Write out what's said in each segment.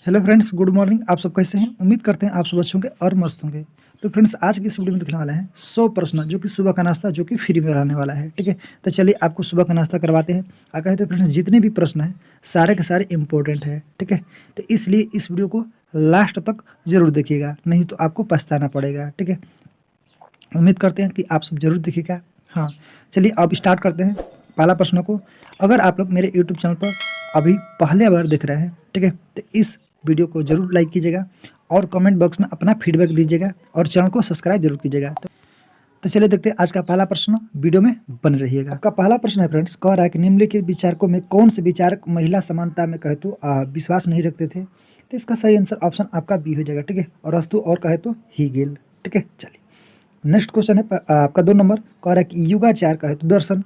Hello friends, good morning. आप सब कैसे हैं? उम्मीद करते हैं आप सब अच्छे होंगे और मस्त होंगे। तो फ्रेंड्स, आज की इस वीडियो में दिखने वाला है 100 प्रश्न जो कि सुबह का नाश्ता जो कि फ्री में रहने वाला है। ठीक है, तो चलिए आपको सुबह का नाश्ता करवाते हैं। कहे तो फ्रेंड्स, जितने भी प्रश्न हैं सारे के सारे इंपॉर्टेंट है। ठीक है, तो इसलिए इस वीडियो को लास्ट तक जरूर देखिएगा, नहीं तो आपको पछताना पड़ेगा। ठीक है, उम्मीद करते हैं कि आप सब जरूर देखिएगा। हाँ, चलिए अब स्टार्ट करते हैं पहला प्रश्न को। अगर आप लोग मेरे यूट्यूब चैनल पर अभी पहले बार देख रहे हैं, ठीक है, तो इस वीडियो को जरूर लाइक कीजिएगा और कमेंट बॉक्स में अपना फीडबैक दीजिएगा और चैनल को सब्सक्राइब जरूर कीजिएगा। तो चलिए देखते हैं आज का पहला प्रश्न, वीडियो में बने रहिएगा। आपका पहला प्रश्न है फ्रेंड्स, कह रहा है कि निम्नलिखित विचारकों में कौन से विचारक महिला समानता में कहे तो विश्वास नहीं रखते थे। तो इसका सही आंसर ऑप्शन आपका बी हो जाएगा। ठीक है, और अस्तु और कहे तो हीगेल। ठीक है, चलिए नेक्स्ट क्वेश्चन है आपका 2 नंबर, कह रहा है कि युगाचार कहे तो दर्शन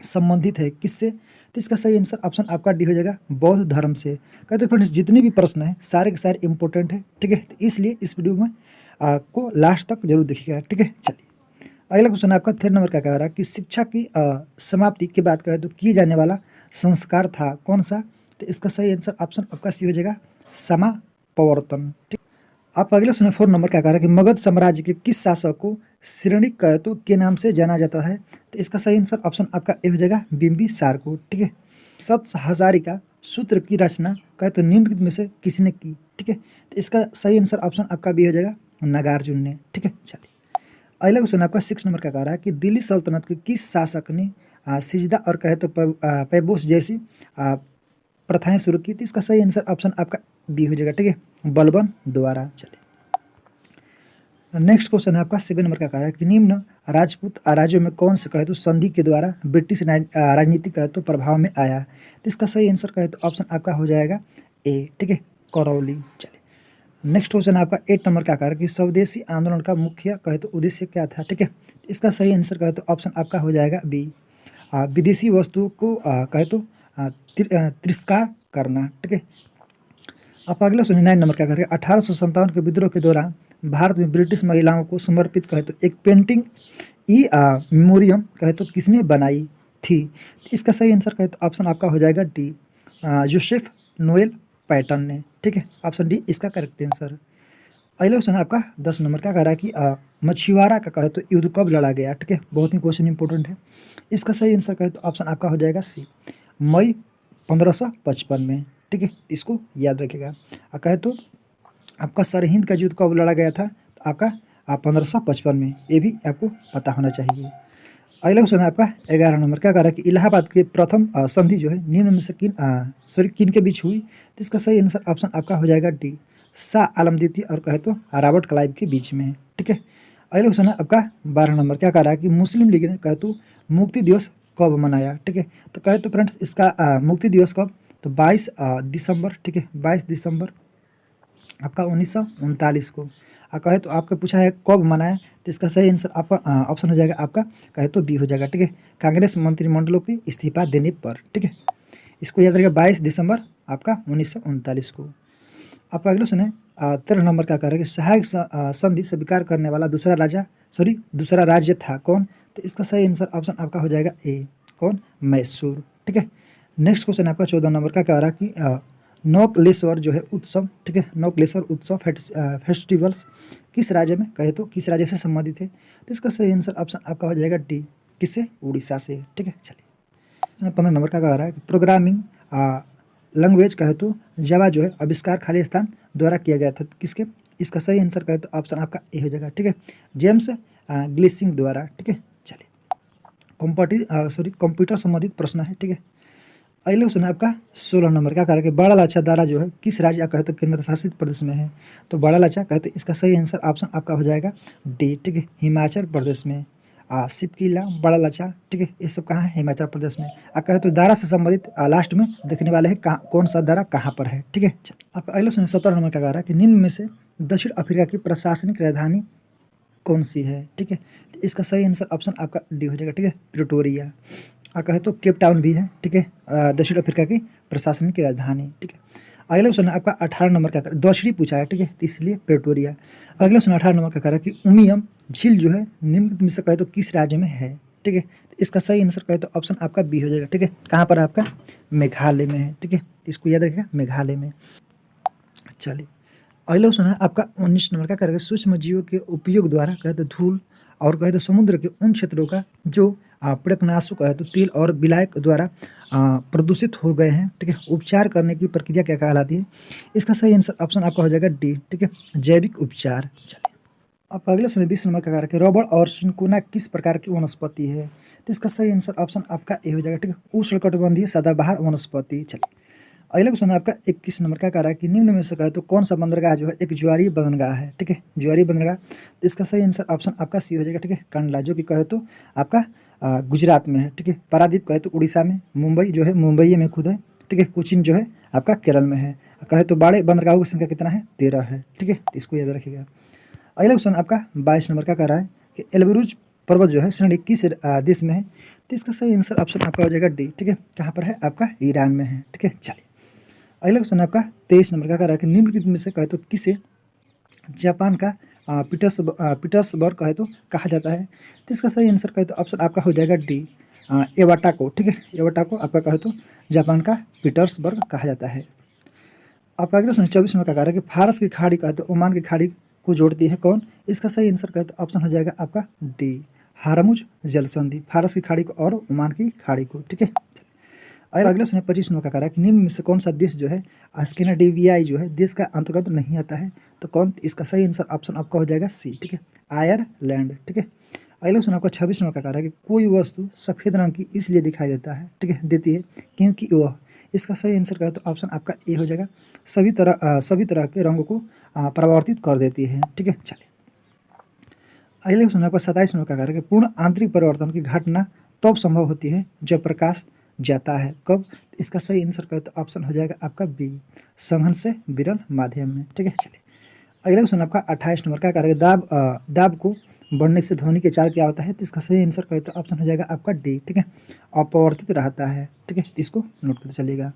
संबंधित है किससे। तो इसका सही आंसर ऑप्शन आपका डी हो जाएगा, बौद्ध धर्म से। कहते फ्रेंड्स, जितने भी प्रश्न हैं सारे के सारे इंपॉर्टेंट है। ठीक है, तो इसलिए इस वीडियो में आपको लास्ट तक जरूर देखिएगा। ठीक है, चलिए अगला क्वेश्चन आपका 3 नंबर का कह रहा है कि शिक्षा की समाप्ति के बाद कहे तो किए जाने वाला संस्कार था कौन सा। तो इसका सही आंसर ऑप्शन आपका सी हो जाएगा, समापवर्तन। ठीक, आप अगले सुने 4 नंबर क्या कह रहा है कि मगध साम्राज्य के किस शासक को श्रेणी कहतों के नाम से जाना जाता है। तो इसका सही आंसर ऑप्शन आपका ए हो जाएगा, बिंबिसार को। ठीक है, सत हजारिका सूत्र की रचना कहे तो निम्नलिखित में से किसने की। ठीक है, तो इसका सही आंसर ऑप्शन आपका बी हो जाएगा, नागार्जुन ने। ठीक है, चलिए अगला क्वेश्चन आपका 6 नंबर का कह रहा है कि दिल्ली सल्तनत के किस शासक ने सिजदा और कहे तो पैबोस जैसी प्रथाएं शुरू की थी। इसका सही आंसर ऑप्शन आपका बी हो जाएगा। ठीक है, बलबन द्वारा। चलिए नेक्स्ट क्वेश्चन है आपका 7 नंबर का कह रहा है कि निम्न राजपूत राज्यों में कौन से कहे तो संधि के द्वारा ब्रिटिश राजनीति कहे तो प्रभाव में आया। तो इसका सही आंसर कहे तो ऑप्शन आपका हो जाएगा ए। ठीक है, करौली। चलिए नेक्स्ट क्वेश्चन आपका 8 नंबर का कह रहा है कि स्वदेशी आंदोलन का मुख्य कहे तो उद्देश्य क्या था। ठीक है, इसका सही आंसर कहे तो ऑप्शन आपका हो जाएगा बी, विदेशी वस्तुओं को कहे तो तिरस्कार करना। ठीक है, आप अगला सुनिए 9 नंबर क्या कर रहे हैं, 1857 के विद्रोह के दौरान भारत में ब्रिटिश महिलाओं को समर्पित कहे तो एक पेंटिंग ई मेमोरियम कहे तो किसने बनाई थी। इसका सही आंसर कहे तो ऑप्शन आपका हो जाएगा डी, जोसेफ नोएल पैटर्न ने। ठीक है, ऑप्शन डी इसका करेक्ट आंसर। अगला क्वेश्चन आपका 10 नंबर क्या कह रहा है कि मछुआरा का कहे तो युद्ध कब लड़ा गया। ठीक है, बहुत ही क्वेश्चन इंपॉर्टेंट है। इसका सही आंसर कहे तो ऑप्शन आपका हो जाएगा सी, मई 1555 में। ठीक है, इसको याद रखिएगा। कहे तो आपका सरहिंद का युद्ध कब लड़ा गया था, तो आपका 1555 में, ये भी आपको पता होना चाहिए। अगला क्वेश्चन है आपका 11 नंबर क्या कह रहा है कि इलाहाबाद के प्रथम संधि जो है निम्न में से किन के बीच हुई। तो इसका सही आंसर ऑप्शन आपका हो जाएगा डी, शाह आलम द्वितीय और कहे तो रॉबर्ट क्लाइव के बीच में। ठीक है, अगला क्वेश्चन है आपका 12 नंबर क्या कह रहा है कि मुस्लिम लीग ने कहे तो मुक्ति दिवस कब मनाया। ठीक है, तो कहे तो फ्रेंड्स इसका मुक्ति दिवस कब, तो 22 दिसंबर। ठीक है, 22 दिसंबर आपका 1939 को। कहे तो आपका पूछा है कब मनाया, तो इसका सही आंसर आपका ऑप्शन हो जाएगा आपका कहे तो बी हो जाएगा। ठीक है, कांग्रेस मंत्रिमंडलों के इस्तीफा देने पर। ठीक है, इसको याद रखिएगा, 22 दिसंबर आपका 1939 को। आपका अगला सुने 13 नंबर का कह रहा है कि सहायक संधि स्वीकार करने वाला दूसरा राज्य था कौन। तो इसका सही आंसर ऑप्शन आपका हो जाएगा ए, कौन, मैसूर। ठीक है, नेक्स्ट क्वेश्चन आपका 14 नंबर का कह रहा है कि नौकलेश्वर जो है उत्सव, ठीक है, नौकलेश्वर उत्सव फेस्टिवल्स किस राज्य में कहे तो किस राज्य से संबंधित है। तो इसका सही आंसर ऑप्शन आपका हो जाएगा डी, किससे, उड़ीसा से। ठीक है, चलिए 15 नंबर का कह रहा है कि प्रोग्रामिंग लैंग्वेज कहे तो जावा जो है आविष्कार खाली स्थान द्वारा किया गया था किसके। इसका सही आंसर कहे तो ऑप्शन आपका ए हो जाएगा। ठीक है, जेम्स ग्लिसिंग द्वारा। ठीक है, चलिए कंप्यूटर संबंधित प्रश्न है। ठीक है, अगले क्वेश्चन है आपका 16 नंबर क्या कह रहा है कि बड़ा लाचा दारा जो है किस राज्य कहे तो केंद्र शासित प्रदेश में है। तो बड़ा लाचा कहे तो इसका सही आंसर ऑप्शन आपका हो जाएगा डी। ठीक है, हिमाचल प्रदेश में। सिपकिला, बड़ा लाचा, ठीक है, ये सब कहाँ है, हिमाचल प्रदेश में। कहे तो दारा से संबंधित लास्ट में देखने वाले हैं कौन सा दारा कहाँ पर है। ठीक है, आपका अगले क्वेश्चन 17 नंबर क्या कह रहा है कि निम्न में से दक्षिण अफ्रीका की प्रशासनिक राजधानी कौन सी है। ठीक है, तो इसका सही आंसर ऑप्शन आपका डी हो जाएगा। ठीक है, प्रिटोरिया। कहे तो केप टाउन भी है। ठीक है, दक्षिण अफ्रीका की प्रशासनिक की राजधानी। ठीक है, अगला क्वेश्चन है आपका 18 नंबर का दक्षिणी पूछा है। ठीक है, तो इसलिए प्रिटोरिया। अगला क्वेश्चन 18 नंबर का कह रहा है कि उमियम झील जो है निम्नलिखित में से कहे तो किस राज्य में है। ठीक है, तो इसका सही आंसर कहे तो ऑप्शन आपका बी हो जाएगा। ठीक है, कहाँ पर आपका, मेघालय में है। ठीक है, इसको याद रखिएगा, मेघालय में। चलिए अगला क्वेश्चन है आपका 19 नंबर का करेगा सूक्ष्म जीवों के उपयोग द्वारा कहे तो धूल और कहे तो समुद्र के उन क्षेत्रों का जो प्रकनाशु कहे तो तेल और विलायक द्वारा प्रदूषित हो गए हैं, ठीक है, उपचार करने की प्रक्रिया क्या कहलाती है? इसका सही आंसर ऑप्शन आपका हो जाएगा डी, ठीक है, जैविक उपचार। चलिए अब अगले समय 20 नंबर का कार्य है रबड़ और सिंकोना किस प्रकार की वनस्पति है? तो इसका सही आंसर ऑप्शन आपका ए हो जाएगा, ठीक है, उष्णकटिबंधीय सदाबहार वनस्पति। चलिए अगला क्वेश्चन है आपका 21 नंबर का कार्य है कि निम्न में से कहे तो कौन सा बंदरगाह जो है एक ज्वारीय बंदरगाह है, ठीक है, ज्वारीय बंदरगाह। तो इसका सही आंसर ऑप्शन आपका सी हो जाएगा, ठीक है, कंडला, जो कि कहे तो आपका गुजरात में है, ठीक है, पारादीप कहे तो उड़ीसा में, मुंबई जो है मुंबई में खुद है, ठीक है, कोचीन जो है आपका केरल में है। कहे तो बड़े बंदरगाहों की संख्या कितना है? 13 है, ठीक है, तो इसको याद रखिएगा। अगला क्वेश्चन आपका 22 नंबर का कार्य है कि एल्बरूज पर्वत जो है श्रेणी किस देश में है? तो इसका सही आंसर ऑप्शन आपका हो जाएगा डी, ठीक है, कहाँ पर है? आपका ईरान में है, ठीक है। चलिए अगला क्वेश्चन आपका 23 नंबर का कार्य है कि निम्नलिखित में से कहे तो किसे जापान का पीटर्सबर्ग कहे तो कहा जाता है? तो इसका सही आंसर कहे तो ऑप्शन आपका हो जाएगा डी, एवाटा को, ठीक है, एवाटा को आपका कहे तो जापान का पीटर्सबर्ग कहा जाता है। आपका अगला क्वेश्चन 24 नंबर का कार्य है कि फारस की खाड़ी कहे तो ओमान की खाड़ी को जोड़ती है कौन? इसका सही आंसर कहे तो ऑप्शन हो जाएगा आपका डी, हारमुज जल संधि, फारस की खाड़ी को और ओमान की खाड़ी को, ठीक है। अगला सुनिए 25 नंबर का कार्य है कि निम्न में से कौन सा देश जो है स्कैंडिनेवियाई जो है देश का अंतर्गत नहीं आता है? तो कौन? इसका सही आंसर ऑप्शन आपका हो जाएगा सी, ठीक है, आयरलैंड, ठीक है। अगला क्वेश्चन आपका 26 नंबर का कार्य है कि कोई वस्तु सफ़ेद रंग की इसलिए दिखाई देता है, ठीक है, देती है क्योंकि वह, इसका सही आंसर करें तो ऑप्शन आपका ए हो जाएगा, सभी तरह के रंगों को परावर्तित कर देती है, ठीक है। चलिए अगले क्वेश्चन आपका 27 नंबर का कार्य है कि पूर्ण आंतरिक परिवर्तन की घटना तब संभव होती है जब प्रकाश जाता है, कब? इसका सही आंसर करें तो ऑप्शन हो जाएगा आपका बी, संघन से विरल माध्यम में, ठीक है। चलिए अगला क्वेश्चन आपका 28 नंबर का कार्य दाब को बढ़ने से ध्वनि के चाल क्या होता है? तो इसका सही आंसर करें तो ऑप्शन हो जाएगा आपका डी, ठीक है, अपवर्तित रहता है, ठीक है, इसको नोट करते चलिएगा।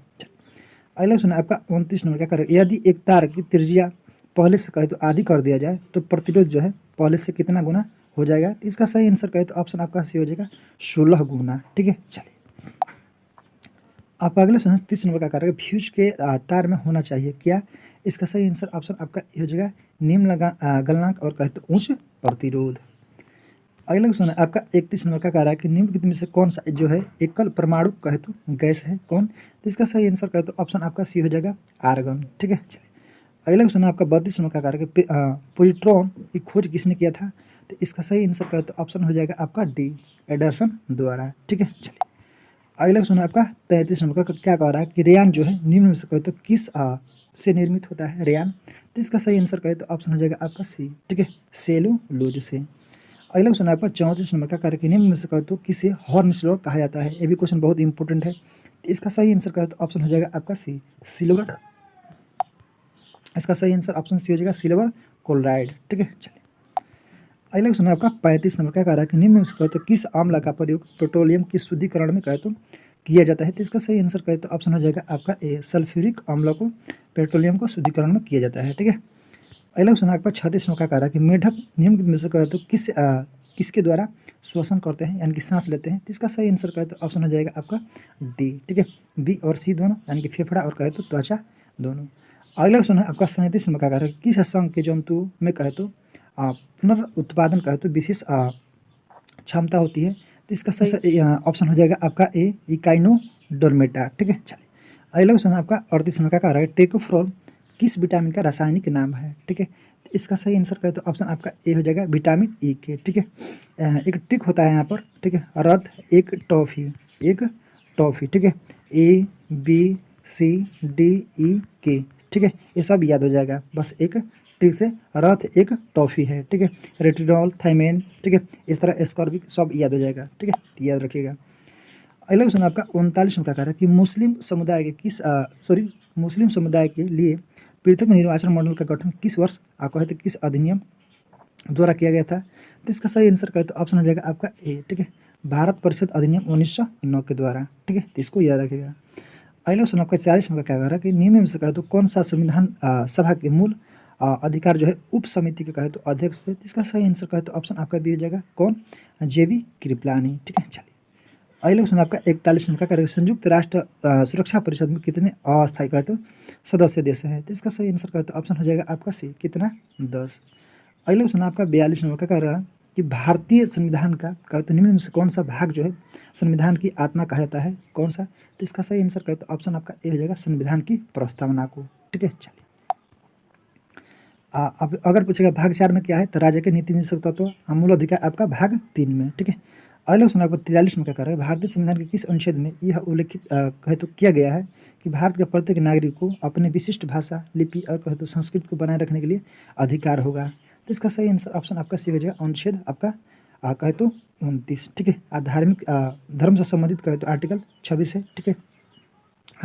अगला क्वेश्चन आपका 29 नंबर का कार्य यदि एक तार की त्रिज्या पहले से कहे तो आधी कर दिया जाए तो प्रतिरोध जो है पहले से कितना गुना हो जाएगा? तो इसका सही आंसर कहे तो ऑप्शन आपका सी हो जाएगा 16 गुना, ठीक है। चलिए आप अगले क्वेश्चन 30 नंबर का कार्य फ्यूज के तार में होना चाहिए क्या? इसका सही आंसर ऑप्शन आपका ए हो जाएगा निम्न गलनांक और कहे तो उच्च प्रतिरोध। अगला क्वेश्चन है आपका 31 नंबर का कार्य है कि निम्नलिखित में से कौन सा जो है एकल परमाणु कहे तो गैस है, कौन? तो इसका सही आंसर कहे तो ऑप्शन आपका सी हो जाएगा आर्गन, ठीक है। चलिए अगला क्वेश्चन है आपका 32 नंबर का कार्य कि पोजिट्रॉन की खोज किसने किया था? तो इसका सही आंसर कहे तो ऑप्शन हो जाएगा आपका डी, एडरसन द्वारा, ठीक है। चलिए अगला क्वेश्चन है आपका 33 नंबर का क्या कह रहा है कि रेयान जो है निम्न में से कहे तो किस से निर्मित होता है रेयान? तो इसका सही आंसर कहे तो ऑप्शन हो जाएगा आपका सी, ठीक है, सेलुलोज से। अगला क्वेश्चन आपका 34 नंबर का कार्य कि निम्न में से कहे तो किसे हॉर्न सिल्वर कहा जाता है? ये भी क्वेश्चन बहुत इंपॉर्टेंट है, तो इसका सही आंसर कहे तो ऑप्शन हो जाएगा आपका सी, सिल्वर। इसका सही आंसर ऑप्शन सी हो जाएगा सिल्वर क्लोराइड, ठीक है। चलिए अगला क्वेश्चन आपका 35 नंबर का कार्य है कि निम्न में से कहे तो किस आम्ल का प्रयोग पेट्रोलियम की शुद्धिकरण में कहे तो किया जाता है? तो इसका सही आंसर कहे तो ऑप्शन हो जाएगा आपका ए, सल्फ्यूरिक अम्ल को पेट्रोलियम को शुद्धिकरण में किया जाता है, ठीक है। अगला क्वेश्चन आपका 36 नंबर का कार्य है कि मेढक निम्न में से कहे तो किसके द्वारा श्वसन करते हैं यानी कि सांस लेते हैं? तो इसका सही आंसर कहे तो ऑप्शन हो जाएगा आपका डी, ठीक है, बी और सी दोनों यानी कि फेफड़ा और कहे तो त्वचा दोनों। अगला क्वेश्चन है आपका 37 नंबर का कार्य है किस संघ के जंतु में कहे तो पुनर्उत्पादन कहे तो विशेष क्षमता होती है? तो इसका सही ऑप्शन हो जाएगा आपका ए, इकाइनोडर्मेटा, ठीक है। चलिए अगला क्वेश्चन आपका 38 नंबर का कार्य है टेकोफ्रोल किस विटामिन का रासायनिक नाम है? ठीक है, तो इसका सही आंसर कहे तो ऑप्शन आपका ए हो जाएगा विटामिन ई के, ठीक है। एक ट्रिक होता है यहाँ पर, ठीक है, रथ एक टॉफी, ठीक है, A B C D E के, ठीक है, ये सब याद हो जाएगा बस एक ट्रिक से। रथ एक टॉफी है, ठीक है, रेटिनॉल थाइमेन, ठीक है, इस तरह स्कॉर्बिक सब याद हो जाएगा, ठीक है, याद रखिएगा। अगला क्वेश्चन आपका 39 नंबर का कार्य है कि मुस्लिम समुदाय के लिए पृथक निर्वाचन मंडल का गठन किस वर्ष कहे तो किस अधिनियम द्वारा किया गया था? तो इसका सही आंसर कहे तो ऑप्शन हो जाएगा आपका ए, ठीक है, भारत परिषद अधिनियम 1909 के द्वारा, ठीक है, तो इसको याद रखिएगा। अगला क्वेश्चन आपका 40 नंबर का क्या कह रहा है कि निम्न में से कहे तो कौन सा संविधान सभा के मूल अधिकार जो है उप समिति के कहे तो अध्यक्ष थे? इसका सही आंसर कहे तो ऑप्शन आपका बी हो जाएगा कौन? जेबी कृपलानी, ठीक है। चलिए अगला क्वेश्चन आपका 41 नंबर का करेगा संयुक्त राष्ट्र सुरक्षा परिषद में कितने अस्थायी कहते हो सदस्य देश हैं? तो इसका सही आंसर कहते ऑप्शन हो जाएगा आपका सी, कितना 10। अगला क्वेश्चन आपका 42 नंबर का कर रहा है कि भारतीय संविधान का कहते निम्न में से कौन सा भाग जो है संविधान की आत्मा कहा जाता है, कौन सा? तो इसका सही आंसर कहते ऑप्शन आपका ए हो जाएगा संविधान की प्रस्तावना को। ठीक है, चलिए अब अगर पूछेगा भाग 4 में क्या है, तो राज्य के नीति निदेशक तत्व मूल अधिकार आपका भाग 3 में। ठीक है, अगला क्वेश्चन आपको 43 में क्या कर रहा है, भारतीय संविधान के किस अनुच्छेद में यह उल्लेखित कहे तो किया गया है कि भारत के प्रत्येक नागरिक को अपने विशिष्ट भाषा, लिपि और कहे तो संस्कृति को बनाए रखने के लिए अधिकार होगा? तो इसका सही आंसर ऑप्शन आपका सी हो जाएगा अनुच्छेद आपका कहे तो 29। ठीक है, धार्मिक धर्म से संबंधित कहे तो आर्टिकल 26 है। ठीक है,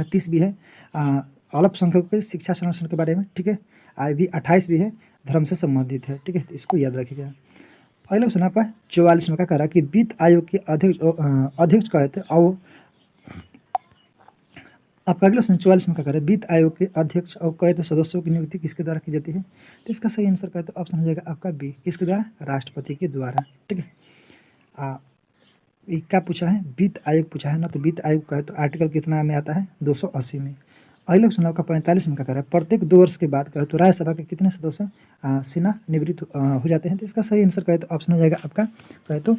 30 भी है अल्पसंख्यकों के शिक्षा संरक्षण के बारे में। ठीक है, भी 28 भी है, धर्म से संबंधित है। ठीक है, तो इसको याद रखिएगा। अगला क्वेश्चन आपका 44 में क्या कह रहा है कि वित्त आयोग के अध्यक्ष कहे थे और आपका अगला क्वेश्चन 44 में क्या कह रहा है वित्त आयोग के अध्यक्ष और कहे तो सदस्यों की नियुक्ति किसके द्वारा की जाती है? तो इसका सही आंसर कहे तो ऑप्शन हो जाएगा आपका बी, किसके द्वारा? राष्ट्रपति के द्वारा। ठीक है, क्या पूछा है, वित्त आयोग पूछा है ना, तो वित्त आयोग कहे तो आर्टिकल कितना में आता है 280 में। अगला क्वेश्चन आपका 45 में क्या कर रहा है प्रत्येक 2 वर्ष के बाद कहे तो राज्यसभा के कितने सदस्य सेना निवृत्त हो जाते हैं? तो इसका सही आंसर कहे तो ऑप्शन हो जाएगा आपका कहे तो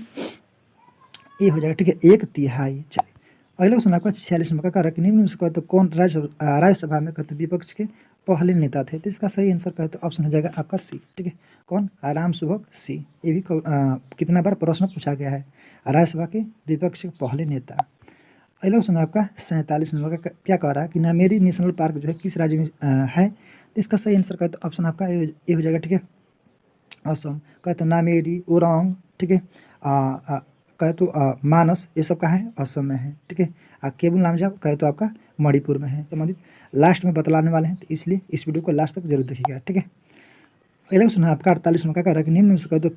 ए हो जाएगा। ठीक है, 1/3। चलिए अगला क्वेश्चन आपका 46 में क्या कर रहा है कि निम्न में से कहे तो कौन राज्यसभा में कहे तो विपक्ष के पहले नेता थे? तो इसका सही आंसर कहे तो ऑप्शन हो जाएगा आपका सी। ठीक है, कौन? राम सुभग सी। ये भी कितना बार प्रश्न पूछा गया है, राज्यसभा के विपक्ष के पहले नेता। अगला क्वेश्चन आपका 47 नंबर का क्या कह रहा है कि नामेरी नेशनल पार्क जो है किस राज्य में है? तो इसका सही आंसर कहते तो ऑप्शन आपका ए हो जाएगा। ठीक है, असम। कहते तो नामेरी, ओरंग, ठीक है, कहे तो मानस, ये सब कहाँ है? असम में है। ठीक है, केबुल लामजा कहे तो आपका मणिपुर में है। संबंधित लास्ट में बतलाने वाले हैं, तो इसलिए इस वीडियो को लास्ट तक जरूर देखिएगा। ठीक है, अगला क्वेश्चन आपका 48 में क्या कह रहा है कि निम्न में से कहे तो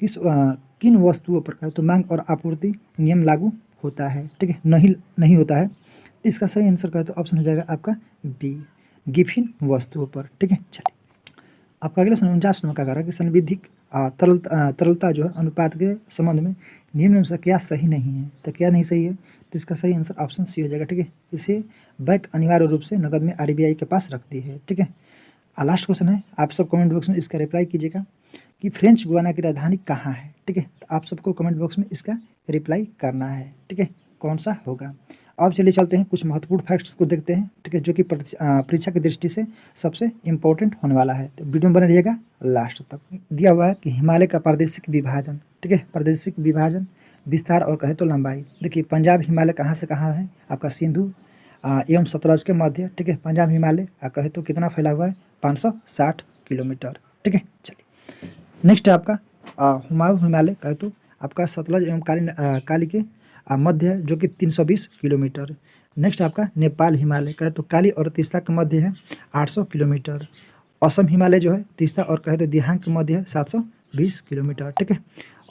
किन वस्तुओं पर कहे तो मांग और आपूर्ति नियम लागू होता है? ठीक है, नहीं होता है। इसका सही आंसर कहे तो ऑप्शन हो जाएगा आपका बी, गिफिन वस्तुओं पर। ठीक है, चलिए आपका अगला 49 नंबर का कह रहा है कि संविधिक तरलता जो है अनुपात के संबंध में निम्न में से क्या सही नहीं है? तो क्या नहीं सही है? तो इसका सही आंसर ऑप्शन सी हो जाएगा। ठीक है, इसे बैंक अनिवार्य रूप से नकद में आरबीआई के पास रखती है। ठीक है, लास्ट क्वेश्चन है, आप सब कमेंट बॉक्स में इसका रिप्लाई कीजिएगा कि फ्रेंच गुयाना की राजधानी कहाँ है? ठीक है, तो आप सबको कमेंट बॉक्स में इसका रिप्लाई करना है। ठीक है, कौन सा होगा? अब चलिए चलते हैं कुछ महत्वपूर्ण फैक्ट्स को देखते हैं। ठीक है, जो कि परीक्षा की दृष्टि से सबसे इम्पोर्टेंट होने वाला है, तो वीडियो में बने रहिएगा लास्ट तक। दिया हुआ है कि हिमालय का प्रादेशिक विभाजन, ठीक है, प्रादेशिक विभाजन, विस्तार और कहे तो लंबाई। देखिए पंजाब हिमालय कहाँ से कहाँ है? आपका सिंधु एवं सतलज के मध्य। ठीक है, पंजाब हिमालय कहे तो कितना फैला हुआ है? 560 किलोमीटर। ठीक है, चलिए नेक्स्ट है आपका हुमायूं हिमालय कहे तो आपका सतलज एवं काली के मध्य है, जो कि 320 किलोमीटर। नेक्स्ट आपका नेपाल हिमालय कहे तो काली और तीस्ता के मध्य है 800 किलोमीटर। असम हिमालय जो है तीस्ता और कहे तो दिहांग के मध्य है 720 किलोमीटर। ठीक है,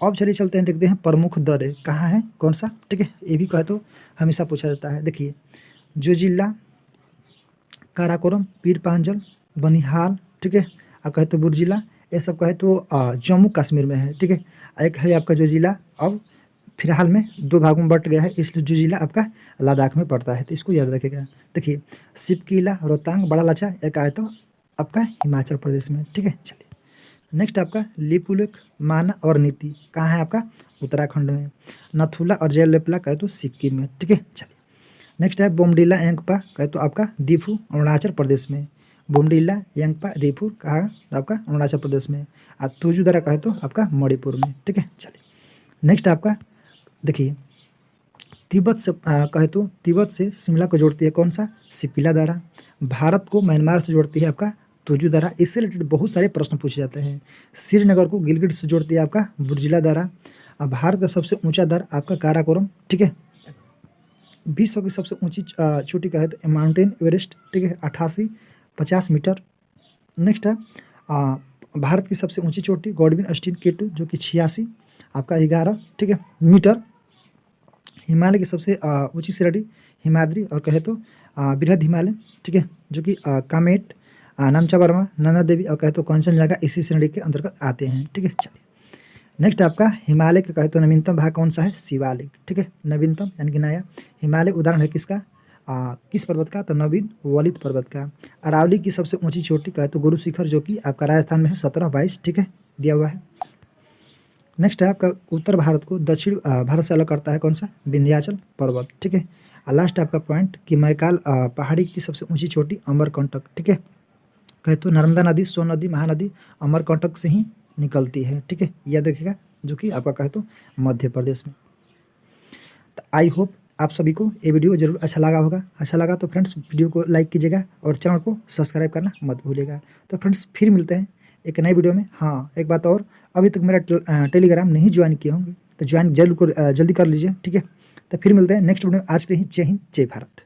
अब चलिए चलते हैं, देखते हैं प्रमुख दर्रे कहाँ है, कौन सा? ठीक है, ये भी कहे तो हमेशा पूछा जाता है। देखिए जोजिला, काराकोरम, पीर पांजल, बनिहाल, ठीक है, आप कहे तो बुर्जिला, ये सब कहे तो जम्मू कश्मीर में है। ठीक है, एक है आपका जोजिला, अब फिलहाल में 2 भागों में बट गया है, इसलिए जोजिला आपका लद्दाख में पड़ता है, तो इसको याद रखिएगा। देखिए सिपकीला, रोहतांग, बड़ा लाचा, एक आए तो आपका हिमाचल प्रदेश में। ठीक है, चलिए नेक्स्ट आपका लिपुलेख, माना और नीति कहाँ है? आपका उत्तराखंड में। नथुला और जयलेपला कहे तो सिक्किम में। ठीक है, चलिए नेक्स्ट है बोमडिला यंगपा कहे तो आपका दीफू अरुणाचल प्रदेश में। बोमडिला यंगपा दीफू कहाँ? आपका अरुणाचल प्रदेश में। और तुजुदरा कहे तो आपका मणिपुर में। ठीक है, चलिए नेक्स्ट आपका देखिए तिब्बत से कहे तो तिब्बत से शिमला को जोड़ती है कौन सा? सिपिला दारा। भारत को म्यांमार से जोड़ती है आपका तुजू दारा। इससे रिलेटेड बहुत सारे प्रश्न पूछे जाते हैं। श्रीनगर को गिलगिट से जोड़ती है आपका बुर्जिला दारा। भारत का सबसे ऊंचा दर आपका काराकोरम। ठीक है, विश्व की सबसे ऊंची चोटी का है तो माउंटेन एवरेस्ट। ठीक है, 8850 मीटर। नेक्स्ट है भारत की सबसे ऊंची चोटी गॉडविन अस्टीन K2 जो कि 86 आपका 11 ठीक है मीटर। हिमालय की सबसे ऊंची श्रेणी हिमाद्री और कहे तो बृहद हिमालय। ठीक है, जो कि कामेट, नामचा वर्मा, नंदा देवी और कहे तो कंचनजंगा इसी श्रेणी के अंतर्गत आते हैं। ठीक है, चलिए नेक्स्ट आपका हिमालय का कहे तो नवीनतम भाग कौन सा है? शिवालिक, ठीक है, नवीनतम यानी कि नया। हिमालय उदाहरण है किसका? किस पर्वत का? तो नवीन वलित पर्वत का। अरावली की सबसे ऊंची चोटी कहे तो गुरु शिखर, जो कि आपका राजस्थान में है, 1722, ठीक है, दिया हुआ है। नेक्स्ट है आपका उत्तर भारत को दक्षिण भारत से अलग करता है कौन सा? विंध्याचल पर्वत, ठीक है। और लास्ट आपका पॉइंट कि मैकाल पहाड़ी की सबसे ऊंची चोटी अमरकंटक, ठीक है, कहे तो नर्मदा नदी, सोन नदी, महानदी अमरकंटक से ही निकलती है, ठीक है, याद रखिएगा, जो कि आपका कहे तो मध्य प्रदेश में। तो आई होप आप सभी को ये वीडियो जरूर अच्छा लगा होगा। अच्छा लगा तो फ्रेंड्स वीडियो को लाइक कीजिएगा और चैनल को सब्सक्राइब करना मत भूलिएगा। तो फ्रेंड्स फिर मिलते हैं एक नई वीडियो में। हाँ, एक बात और, अभी तक मेरा टेलीग्राम नहीं ज्वाइन किए होंगे तो ज्वाइन जल्दी कर लीजिए, ठीक है। तो फिर मिलते हैं नेक्स्ट वीडियो में। आज के लिए जय हिंद, जय भारत।